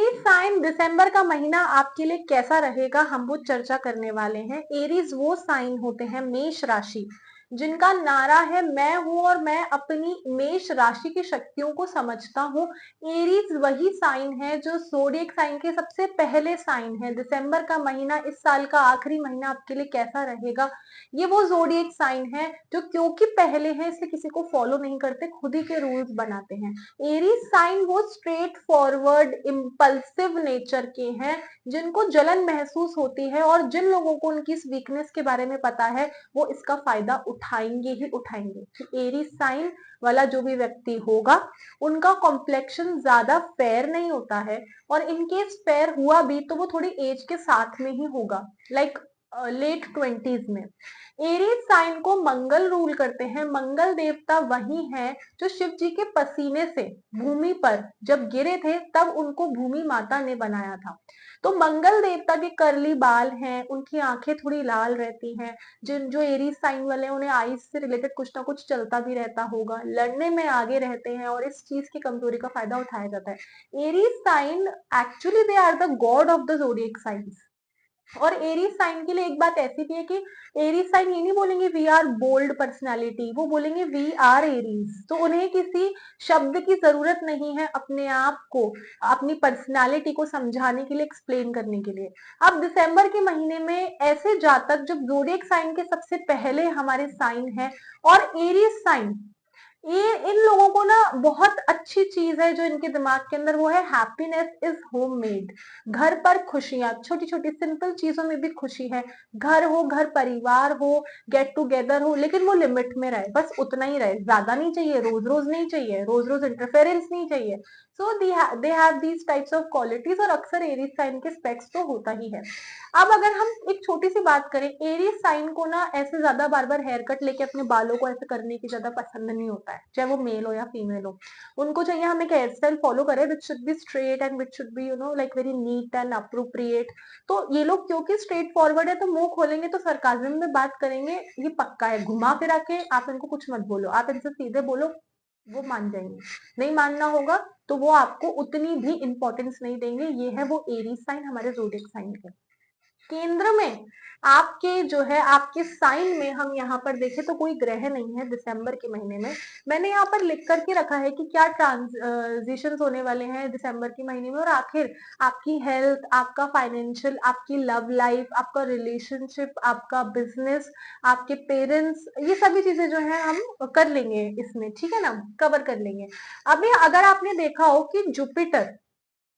Aries sign दिसंबर का महीना आपके लिए कैसा रहेगा, हम वो चर्चा करने वाले हैं। एरीज वो साइन होते हैं, मेष राशि, जिनका नारा है मैं हूं और मैं अपनी मेष राशि की शक्तियों को समझता हूँ। एरीज वही साइन है जो ज़ोडिएक साइन के सबसे पहले साइन है। दिसंबर का महीना, इस साल का आखिरी महीना आपके लिए कैसा रहेगा, ये वो ज़ोडिएक साइन है जो क्योंकि पहले है इसलिए किसी को फॉलो नहीं करते, खुद ही के रूल्स बनाते हैं। एरीज साइन वो स्ट्रेट फॉरवर्ड इम्पल्सिव नेचर के हैं, जिनको जलन महसूस होती है, और जिन लोगों को उनकी इस वीकनेस के बारे में पता है वो इसका फायदा उठाएंगे ही उठाएंगे। एरीज साइन वाला जो भी व्यक्ति होगा उनका कॉम्प्लेक्शन ज्यादा फेयर नहीं होता है, और इनकेस फेयर हुआ भी तो वो थोड़ी एज के साथ में ही होगा, लाइक लेट 20s में। एरीज साइन को मंगल रूल करते हैं। मंगल देवता वही है जो शिव जी के पसीने से भूमि पर जब गिरे थे तब उनको भूमि माता ने बनाया था। तो मंगल देवता के करली बाल हैं, उनकी आंखें थोड़ी लाल रहती हैं। जिन जो एरीज साइन वाले हैं उन्हें आईज से रिलेटेड कुछ ना कुछ चलता भी रहता होगा, लड़ने में आगे रहते हैं और इस चीज की कमजोरी का फायदा उठाया जाता है। Aries sign actually they are the god of the zodiac signs. और एरीज साइन के लिए एक बात ऐसी भी है कि एरीज साइन ये नहीं बोलेंगे वी आर बोल्ड पर्सनालिटी, वो बोलेंगे वी आर एरीज। तो उन्हें किसी शब्द की जरूरत नहीं है अपने आप को, अपनी पर्सनालिटी को समझाने के लिए, एक्सप्लेन करने के लिए। अब दिसंबर के महीने में ऐसे जातक जब ज़ोडिएक साइन के सबसे पहले हमारे साइन है और एरीज साइन, ये इन लोगों को ना बहुत अच्छी चीज है जो इनके दिमाग के अंदर, वो है हैप्पीनेस इज होममेड। घर पर खुशियां, छोटी छोटी सिंपल चीजों में भी खुशी है। घर हो, घर परिवार हो, गेट टुगेदर हो, लेकिन वो लिमिट में रहे, बस उतना ही रहे, ज्यादा नहीं चाहिए, रोज रोज नहीं चाहिए, रोज रोज इंटरफेरेंस नहीं चाहिए। So they have these types of qualities, और अक्सर एरीज साइन के स्पेक्स तो होता ही है। अब अगर हम एक छोटी सी बात करें, एरीज साइन को ना ऐसे ज्यादा बार बार हेयर कट लेके अपने बालों को ऐसे करने की ज्यादा पसंद नहीं होता है, चाहे वो मेल हो या फीमेल हो। उनको चाहिए हम एक हेयर स्टाइल फॉलो करें which should be straight and which should be like very neat and appropriate. तो ये लोग क्योंकि स्ट्रेट फॉरवर्ड है तो मुंह खोलेंगे तो सरकाजम में बात करेंगे, ये पक्का है। घुमा फिरा के आप इनको कुछ मत बोलो, आप इनसे सीधे बोलो, वो मान जाएंगे। नहीं मानना होगा तो वो आपको उतनी भी इंपॉर्टेंस नहीं देंगे। ये है वो एरीज साइन हमारे ज़ोडिएक साइन के। केंद्र में आपके जो है, आपके साइन में हम यहाँ पर देखें तो कोई ग्रह नहीं है दिसंबर के महीने में। मैंने यहाँ पर लिख करके रखा है कि क्या ट्रांजिशंस होने वाले हैं दिसंबर के महीने में, और आखिर आपकी हेल्थ, आपका फाइनेंशियल, आपकी लव लाइफ, आपका रिलेशनशिप, आपका बिजनेस, आपके पेरेंट्स, ये सभी चीजें जो है हम कर लेंगे इसमें, ठीक है ना, कवर कर लेंगे। अभी अगर आपने देखा हो कि जुपिटर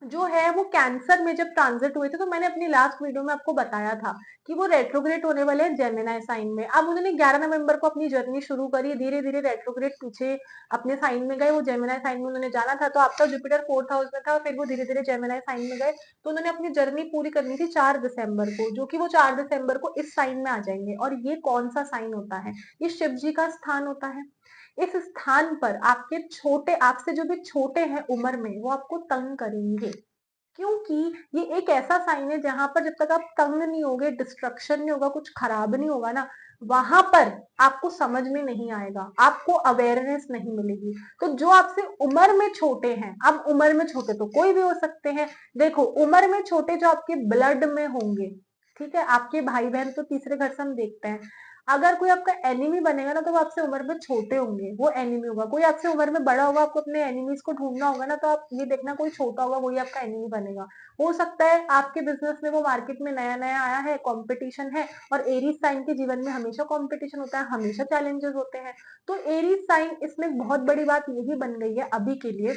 जो है वो कैंसर में जब ट्रांजिट हुए थे, तो मैंने अपनी लास्ट वीडियो में आपको बताया था कि वो रेट्रोग्रेड होने वाले हैं जेमिनी साइन में। अब उन्होंने 11 नवंबर को अपनी जर्नी शुरू करी, धीरे धीरे रेट्रोग्रेड पीछे अपने साइन में गए, वो जेमिनी साइन में उन्होंने जाना था। तो आपका जुपिटर 4th हाउस में था, फिर वो धीरे धीरे जेमिनी साइन में गए। तो उन्होंने अपनी जर्नी पूरी करनी थी 4 दिसंबर को, जो कि वो 4 दिसंबर को इस साइन में आ जाएंगे। और ये कौन सा साइन होता है, ये शिव जी का स्थान होता है। इस स्थान पर आपके छोटे, आपसे जो भी छोटे हैं उम्र में, वो आपको तंग करेंगे, क्योंकि ये एक ऐसा साइन है जहां पर जब तक आप तंग नहीं होगे, डिस्ट्रक्शन नहीं होगा, कुछ खराब नहीं होगा ना, वहां पर आपको समझ में नहीं आएगा, आपको अवेयरनेस नहीं मिलेगी। तो जो आपसे उम्र में छोटे हैं, अब उम्र में छोटे तो कोई भी हो सकते हैं। देखो, उम्र में छोटे जो आपके ब्लड में होंगे, ठीक है, आपके भाई बहन तो तीसरे घर से हम देखते हैं। अगर कोई आपका एनिमी बनेगा ना तो वो आपसे उम्र में छोटे होंगे, वो एनिमी होगा। कोई आपसे उम्र में बड़ा होगा, आपको अपने एनिमीज को ढूंढना होगा ना, तो आप ये देखना कोई छोटा होगा वही आपका एनिमी बनेगा। हो सकता है आपके बिजनेस में वो मार्केट में नया नया आया है, कंपटीशन है, और एरीज साइन के जीवन में हमेशा कंपटीशन होता है, हमेशा चैलेंजेस होते हैं। तो एरीज साइन इसमें बहुत बड़ी बात यही बन गई है अभी के लिए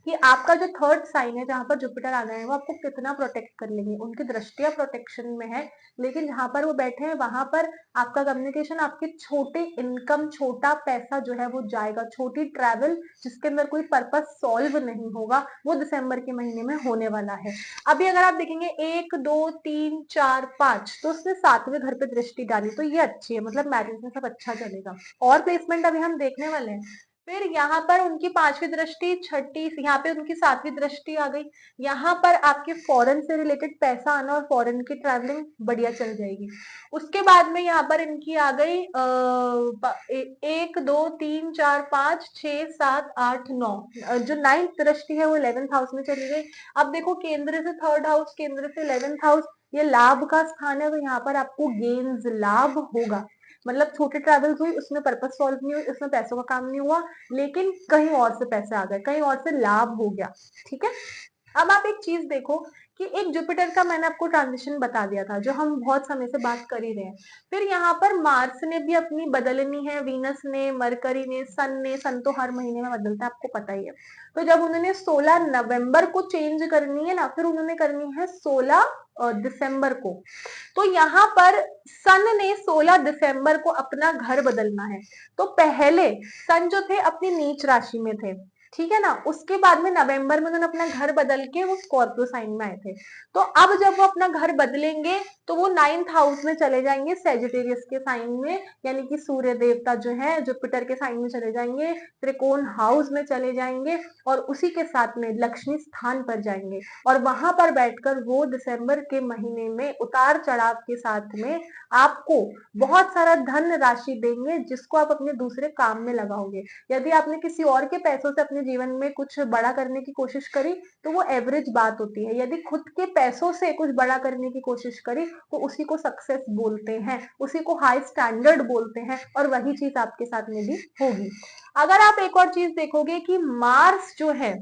कि आपका जो थर्ड साइन है जहां पर जुपिटर आ गए हैं, वो आपको कितना प्रोटेक्ट कर लेंगे। उनकी दृष्टिया प्रोटेक्शन में है, लेकिन जहां पर वो बैठे हैं वहां पर आपका कम्युनिकेशन, आपके छोटे इनकम, छोटा पैसा जो है वो जाएगा, छोटी ट्रैवल जिसके अंदर कोई पर्पस सॉल्व नहीं होगा, वो दिसंबर के महीने में होने वाला है। अभी अगर आप देखेंगे 1 2 3 4 5, तो उसने 7वें घर पे दृष्टि डाली, तो ये अच्छी है, मतलब मैरिज में सब अच्छा चलेगा। और प्लेसमेंट अभी हम देखने वाले हैं। फिर यहाँ पर उनकी 5वीं दृष्टि, छठी, यहाँ पे उनकी 7वीं दृष्टि आ गई। यहाँ पर आपके फॉरेन से रिलेटेड पैसा आना और फॉरेन की ट्रैवलिंग बढ़िया चल जाएगी। उसके बाद में यहाँ पर इनकी आ गई 1 2 3 4 5 6 7 8 9, जो 9th दृष्टि है वो 11th हाउस में चली गई। अब देखो केंद्र से 3rd हाउस, केंद्र से 11th हाउस, ये लाभ का स्थान है, तो यहाँ पर आपको गेन्स लाभ होगा। मतलब छोटे ट्रैवल्स हुई, उसमें पर्पस सॉल्व नहीं हुई, उसमें पैसों का काम नहीं हुआ, लेकिन कहीं और से पैसे आ गए, कहीं और से लाभ हो गया। ठीक है, अब आप एक चीज देखो कि एक जुपिटर का मैंने आपको ट्रांजिशन बता दिया था, जो हम बहुत समय से बात कर ही रहे हैं। फिर यहाँ पर मार्स ने भी अपनी बदलनी है, वीनस ने, मरकरी ने, सन तो हर महीने में बदलता है, आपको पता ही है। तो जब उन्होंने 16 नवंबर को चेंज करनी है ना, फिर उन्होंने करनी है 16 दिसंबर को। तो यहाँ पर सन ने 16 दिसंबर को अपना घर बदलना है। तो पहले सन जो थे अपनी नीच राशि में थे, ठीक है ना, उसके बाद में नवंबर में उन्होंने अपना घर बदल के वो स्कॉर्पियो साइन में आए थे। तो अब जब वो अपना घर बदलेंगे तो वो 9th हाउस में चले जाएंगे, सेजिटेरियस के साइन में, यानी कि सूर्य देवता जो है जुपिटर के साइन में चले जाएंगे, त्रिकोण हाउस में चले जाएंगे, और उसी के साथ में लक्ष्मी स्थान पर जाएंगे, और वहां पर बैठकर वो दिसंबर के महीने में उतार चढ़ाव के साथ में आपको बहुत सारा धन राशि देंगे, जिसको आप अपने दूसरे काम में लगाओगे। यदि आपने किसी और के पैसों से अपने जीवन में कुछ बड़ा करने की कोशिश करी तो वो एवरेज बात होती है, यदि खुद के पैसों से कुछ बड़ा करने की कोशिश करी तो उसी को सक्सेस बोलते हैं, उसी को हाई स्टैंडर्ड बोलते हैं, और वही चीज आपके साथ में भी होगी। अगर आप एक और चीज देखोगे कि मार्स जो है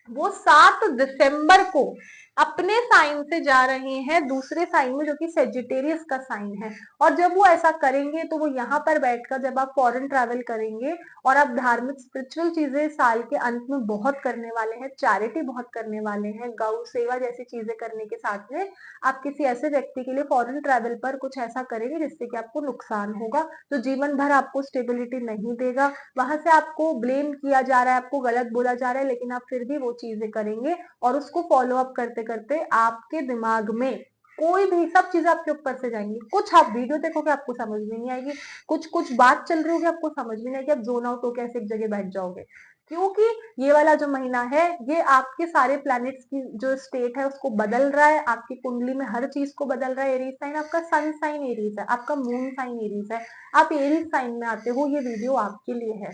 वो 7 दिसंबर को अपने साइन से जा रहे हैं दूसरे साइन में, जो कि सेजिटेरियस का साइन है। और जब वो ऐसा करेंगे तो वो यहाँ पर बैठकर, जब आप फॉरेन ट्रैवल करेंगे और आप धार्मिक स्पिरिचुअल चीजें साल के अंत में बहुत करने वाले हैं, चैरिटी बहुत करने वाले हैं, गौ सेवा जैसी चीजें करने के साथ में आप किसी ऐसे व्यक्ति के लिए फॉरेन ट्रैवल पर कुछ ऐसा करेंगे जिससे कि आपको नुकसान होगा, तो जीवन भर आपको स्टेबिलिटी नहीं देगा, वहां से आपको ब्लेम किया जा रहा है, आपको गलत बोला जा रहा है, लेकिन आप फिर भी वो चीजें करेंगे, और उसको फॉलो अप करते करते आपके दिमाग में कोई भी सब चीजें आपके ऊपर से जाएंगी। कुछ आप वीडियो देखोगे आपको समझ में नहीं आएगी, कुछ कुछ बात चल रही होगी आपको समझ में नहीं आएगी, आप जोन आउट होकर ऐसे एक जगह बैठ जाओगे, क्योंकि ये वाला जो महीना है ये आपके सारे प्लैनेट्स की जो स्टेट है उसको बदल रहा है, आपकी कुंडली में हर चीज को बदल रहा है। एरीज साइन, आपका सन साइन एरीज है, आपका मून साइन एरीज है, आप एरीज साइन में आते हो, ये वीडियो आपके लिए है।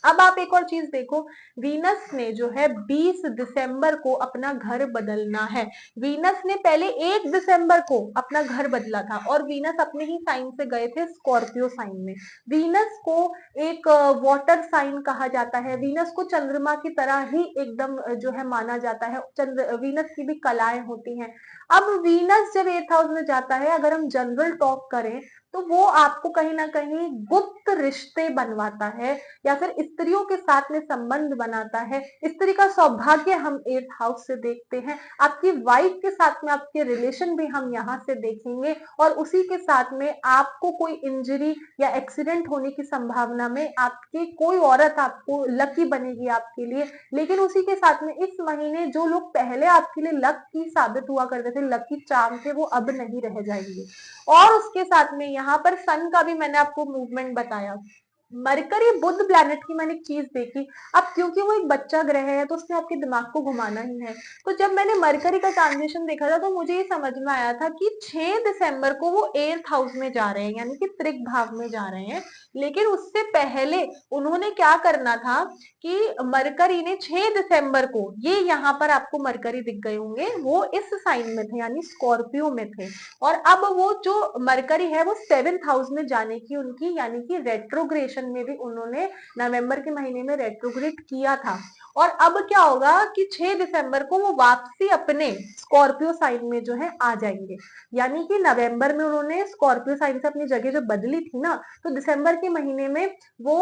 अब आप एक और चीज देखो, वीनस ने जो है 20 दिसंबर को अपना घर बदलना है। वीनस ने पहले 1 दिसंबर को अपना घर बदला था, और वीनस अपने ही साइन से गए थे स्कॉर्पियो साइन में। वीनस को एक वाटर साइन कहा जाता है, वीनस को चंद्रमा की तरह ही एकदम जो है माना जाता है, चंद्र वीनस की भी कलाएं होती हैं। अब वीनस जब 8th हाउस में जाता है, अगर हम जनरल टॉक करें तो वो आपको कहीं ना कहीं गुप्त रिश्ते बनवाता है, या फिर स्त्रियों के साथ में संबंध बनाता है। स्त्री का सौभाग्य हम 8th हाउस से देखते हैं, आपकी वाइफ के साथ में आपके रिलेशन भी हम यहाँ से देखेंगे, और उसी के साथ में आपको कोई इंजरी या एक्सीडेंट होने की संभावना में आपकी कोई औरत आपको लकी बनेगी आपके लिए। लेकिन उसी के साथ में इस महीने जो लोग पहले आपके लिए लकी साबित हुआ करते थे, लकी चार्म थे, वो अब नहीं रह जाएंगे। और उसके साथ में यहाँ पर सन का भी मैंने आपको मूवमेंट बताया। मरकरी बुध प्लैनेट की मैंने एक चीज देखी, अब क्योंकि वो एक बच्चा ग्रह है तो उसने आपके दिमाग को घुमाना ही है। तो जब मैंने मरकरी का ट्रांजिशन देखा था तो मुझे ये समझ में आया था कि 6 दिसंबर को वो 8th हाउस में जा रहे हैं, यानी कि त्रिक भाव में जा रहे हैं। लेकिन उससे पहले उन्होंने क्या करना था कि मरकरी ने 6 दिसंबर को, ये यहाँ पर आपको मरकरी दिख गए होंगे, वो इस साइन में थे, यानी स्कॉर्पियो में थे। और अब वो जो मरकरी है वो 7th हाउस में जाने की उनकी, यानी कि रेट्रोग्रेशन में भी उन्होंने नवंबर के महीने में रेट्रोग्रेट किया था। और अब क्या होगा कि 6 दिसंबर को वो वापसी अपने स्कॉर्पियो साइन में जो है आ जाएंगे, यानी कि नवंबर में उन्होंने स्कॉर्पियो साइन से अपनी जगह जो बदली थी ना, तो दिसंबर के महीने में वो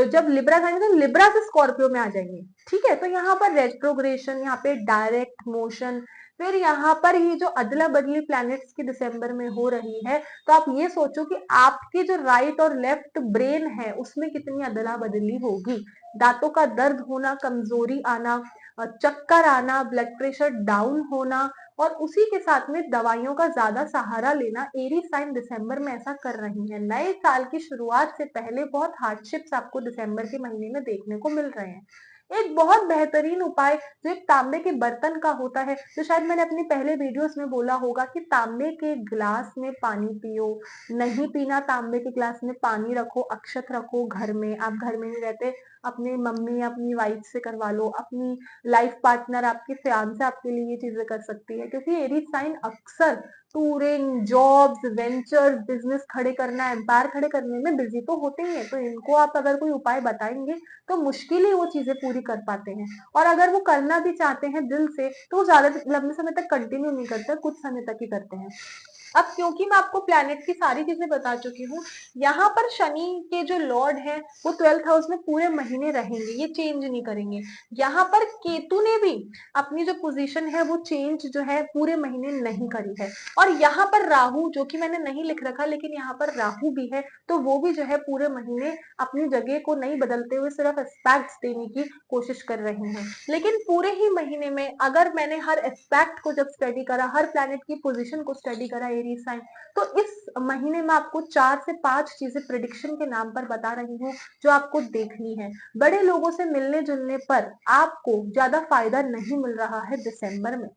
जब लिब्रा साइन तो लिब्रा से स्कॉर्पियो में आ जाएंगे। ठीक है, तो यहाँ पर रेट्रोग्रेशन, यहाँ पे डायरेक्ट मोशन, फिर यहाँ पर ये जो अदला बदली प्लैनेट्स की दिसंबर में हो रही है, तो आप ये सोचो कि आपके जो राइट और लेफ्ट ब्रेन है उसमें कितनी अदला बदली होगी। दांतों का दर्द होना, कमजोरी आना, चक्कर आना, ब्लड प्रेशर डाउन होना, और उसी के साथ में दवाइयों का ज्यादा सहारा लेना एरीज साइन दिसंबर में ऐसा कर रही है। नए साल की शुरुआत से पहले बहुत हार्डशिप्स आपको दिसंबर के महीने में देखने को मिल रहे हैं। एक बहुत बेहतरीन उपाय जो एक तांबे के बर्तन का होता है, जो शायद मैंने अपनी पहले वीडियोस में बोला होगा कि तांबे के गिलास में पानी पियो। नहीं पीना तांबे के गिलास में पानी रखो, अक्षत रखो घर में। आप घर में नहीं रहते, अपनी मम्मी या अपनी वाइफ से करवा लो, अपनी लाइफ पार्टनर आपकी फियांसे आपके लिए ये चीजें कर सकती है, क्योंकि एरीज साइन अक्सर टूरिंग, जॉब्स, वेंचर, बिजनेस खड़े करना, एम्पायर खड़े करने में बिजी तो होते ही है। तो इनको आप अगर कोई उपाय बताएंगे तो मुश्किल ही वो चीजें पूरी कर पाते हैं। और अगर वो करना भी चाहते हैं दिल से तो वो ज्यादा लंबे समय तक कंटिन्यू नहीं करते, कुछ समय तक ही करते हैं। अब क्योंकि मैं आपको प्लैनेट की सारी चीजें बता चुकी हूँ, यहाँ पर शनि के जो लॉर्ड है वो 12th हाउस में पूरे महीने रहेंगे, ये चेंज नहीं करेंगे। यहाँ पर केतु ने भी अपनी जो पोजीशन है वो चेंज जो है पूरे महीने नहीं करी है। और यहाँ पर राहु, जो कि मैंने नहीं लिख रखा लेकिन यहाँ पर राहु भी है, तो वो भी जो है पूरे महीने अपनी जगह को नहीं बदलते हुए सिर्फ एस्पेक्ट्स देने की कोशिश कर रहे हैं। लेकिन पूरे ही महीने में अगर मैंने हर एस्पेक्ट को जब स्टडी करा, हर प्लैनेट की पोजीशन को स्टडी करा एरीज साइन, तो इस महीने में आपको 4 से 5 चीजें प्रिडिक्शन के नाम पर बता रही हूँ जो आपको देखनी है। बड़े लोगों से मिलने जुलने पर आपको ज्यादा फायदा नहीं मिल रहा है दिसंबर में।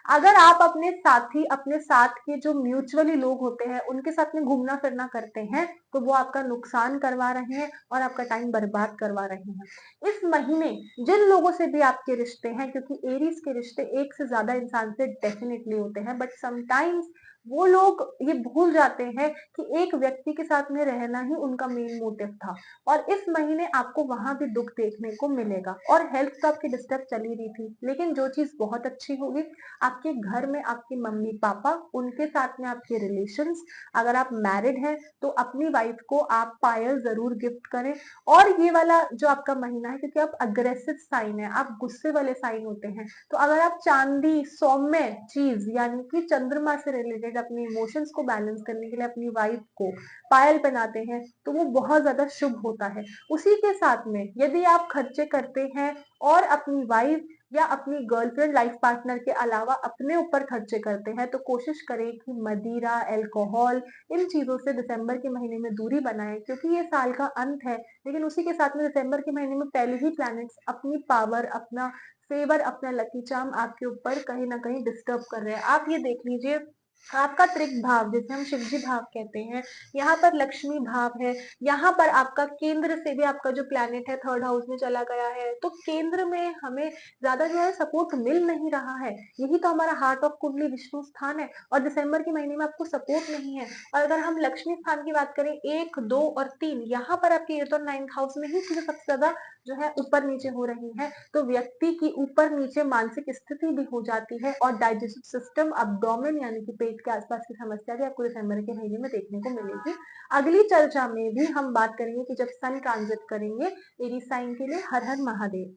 अगर आप अपने साथी, अपने साथ के जो म्यूचुअली लोग होते हैं उनके साथ में घूमना फिरना करते हैं तो वो आपका नुकसान करवा रहे हैं और आपका टाइम बर्बाद करवा रहे हैं। इस महीने जिन लोगों से भी आपके रिश्ते हैं, क्योंकि एरीज के रिश्ते एक से ज्यादा इंसान से डेफिनेटली होते हैं, बट समटाइम्स वो लोग ये भूल जाते हैं कि एक व्यक्ति के साथ में रहना ही उनका मेन मोटिव था। और इस महीने आपको वहां भी दुख देखने को मिलेगा। और हेल्थ तो आपकी डिस्टर्ब चली रही थी, लेकिन जो चीज बहुत अच्छी होगी, आपके घर में आपके मम्मी पापा, उनके साथ में आपके रिलेशंस। अगर आप मैरिड हैं तो अपनी वाइफ को आप पायल जरूर गिफ्ट करें। और ये वाला जो आपका महीना है, क्योंकि आप अग्रेसिव साइन है, आप गुस्से वाले साइन होते हैं, तो अगर आप चांदी, सौम्य चीज यानी कि चंद्रमा से रिलेटेड अपने इमोशंस को बैलेंस करने के लिए अपनी वाइफ को पायल पहनाते हैं तो वो बहुत ज्यादा शुभ होता है। उसी के साथ में यदि आप खर्चे करते हैं और अपनी वाइफ या अपनी गर्लफ्रेंड, लाइफ पार्टनर के अलावा अपने ऊपर खर्चे करते हैं तो कोशिश करें कि मदिरा, अल्कोहल, इन चीजों से दिसंबर के महीने में दूरी बनाएं, क्योंकि ये साल का अंत है। लेकिन उसी के साथ में दिसंबर के महीने में पहले ही प्लैनेट्स अपनी पावर, अपना फेवर, अपना लकी चार्म आपके ऊपर कहीं ना कहीं डिस्टर्ब कर रहे हैं। आप ये देख लीजिए, आपका त्रिक भाव, जिसे हम शिवजी भाव कहते हैं, यहाँ पर लक्ष्मी भाव है। यहाँ पर आपका केंद्र से भी आपका जो प्लैनेट है 3rd हाउस में चला गया है, तो केंद्र में हमें ज्यादा जो है सपोर्ट मिल नहीं रहा है। यही तो हमारा हार्ट ऑफ कुंडली विष्णु स्थान है और दिसंबर के महीने में आपको सपोर्ट नहीं है। और अगर हम लक्ष्मी स्थान की बात करें, 1, 2 और 3, यहाँ पर आपके 8th और 9th हाउस में ही चीजें सबसे ज्यादा जो है ऊपर नीचे हो रही है, तो व्यक्ति की ऊपर नीचे मानसिक स्थिति भी हो जाती है और डाइजेस्टिव सिस्टम, अब्डोमेन यानी कि पेट के आसपास की समस्या भी आपको दिसंबर के महीने में देखने को मिलेगी। अगली चर्चा में भी हम बात करेंगे कि जब सन ट्रांजिट करेंगे एरीज साइन के लिए। हर हर महादेव।